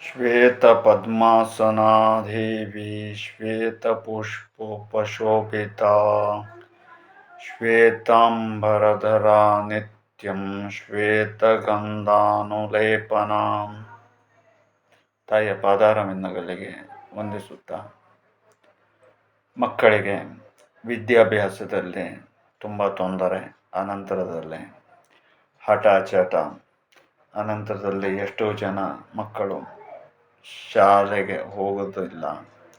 श्वेतपद्मासना देवी श्वेतपुष्पोपशोभिता श्वेतांबरधरा नित्यं ಶ್ವೇತಗಂಧಾನುಲೇಪನಾ. ತಾಯಿಯ ಪಾದಾರವಿಂದಗಳಿಗೆ ವಂದಿಸುತ್ತಾ, ಮಕ್ಕಳಿಗೆ ವಿದ್ಯಾಭ್ಯಾಸದಲ್ಲಿ ತುಂಬ ತೊಂದರೆ, ಅನಂತರದಲ್ಲಿ ಹಠ ಚಟ, ಅನಂತರದಲ್ಲಿ ಎಷ್ಟೋ ಜನ ಮಕ್ಕಳು ಶಾಲೆಗೆ ಹೋಗೋದಿಲ್ಲ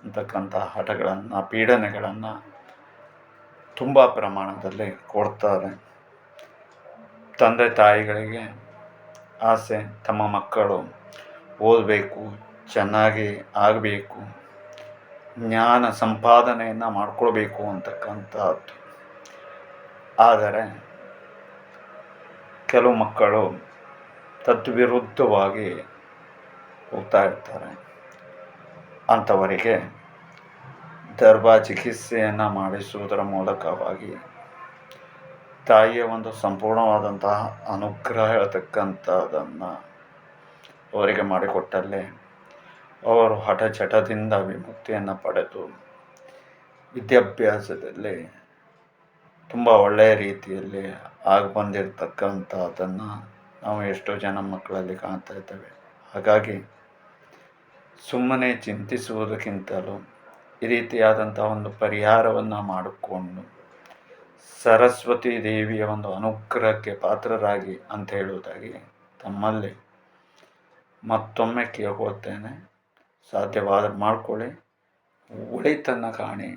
ಅಂತಕ್ಕಂಥ ಹಠಗಳನ್ನು, ಪೀಡನೆಗಳನ್ನು ತುಂಬ ಪ್ರಮಾಣದಲ್ಲಿ ಕೊಡ್ತಾರೆ. ತಂದೆ ತಾಯಿಗಳಿಗೆ ಆಸೆ, ತಮ್ಮ ಮಕ್ಕಳು ಓದಬೇಕು, ಚೆನ್ನಾಗಿ ಆಗಬೇಕು, ಜ್ಞಾನ ಸಂಪಾದನೆಯನ್ನು ಮಾಡಿಕೊಳ್ಬೇಕು ಅಂತಕ್ಕಂಥದ್ದು. ಆದರೆ ಕೆಲವು ಮಕ್ಕಳು ತದ್ವಿರುದ್ಧವಾಗಿ ಹೋಗ್ತಾ ಇರ್ತಾರೆ. ಅಂಥವರಿಗೆ ದರ್ಭಾ ಚಿಕಿತ್ಸೆಯನ್ನು ಮಾಡಿಸುವುದರ ಮೂಲಕವಾಗಿ ತಾಯಿಯ ಒಂದು ಸಂಪೂರ್ಣವಾದಂತಹ ಅನುಗ್ರಹ ಹೇಳ್ತಕ್ಕಂಥದ್ದನ್ನು ಅವರಿಗೆ ಮಾಡಿಕೊಟ್ಟಲ್ಲಿ ಅವರು ಹಠಚಟದಿಂದ ವಿಮುಕ್ತಿಯನ್ನು ಪಡೆದು ವಿದ್ಯಾಭ್ಯಾಸದಲ್ಲಿ ತುಂಬ ಒಳ್ಳೆಯ ರೀತಿಯಲ್ಲಿ ಆಗಿ ಬಂದಿರತಕ್ಕಂಥದ್ದನ್ನು ನಾವು ಎಷ್ಟೋ ಜನ ಮಕ್ಕಳಲ್ಲಿ ಕಾಣ್ತಾ ಇದ್ದೇವೆ. ಹಾಗಾಗಿ ಸುಮ್ಮನೆ ಚಿಂತಿಸುವುದಕ್ಕಿಂತಲೂ ಈ ರೀತಿಯಾದಂಥ ಒಂದು ಪರಿಹಾರವನ್ನು ಮಾಡಿಕೊಂಡು ಸರಸ್ವತಿ ದೇವಿಯ ಒಂದು ಅನುಗ್ರಹಕ್ಕೆ ಪಾತ್ರರಾಗಿ ಅಂತ ಹೇಳುವುದಾಗಿ ತಮ್ಮಲ್ಲಿ ಮತ್ತೊಮ್ಮೆ ಕೇಳ್ಕೊಳ್ತೇನೆ. ಸಾಧ್ಯವಾದರೆ ಮಾಡಿಕೊಳ್ಳಿ, ಒಳಿತನ್ನು ಕಾಣಿ.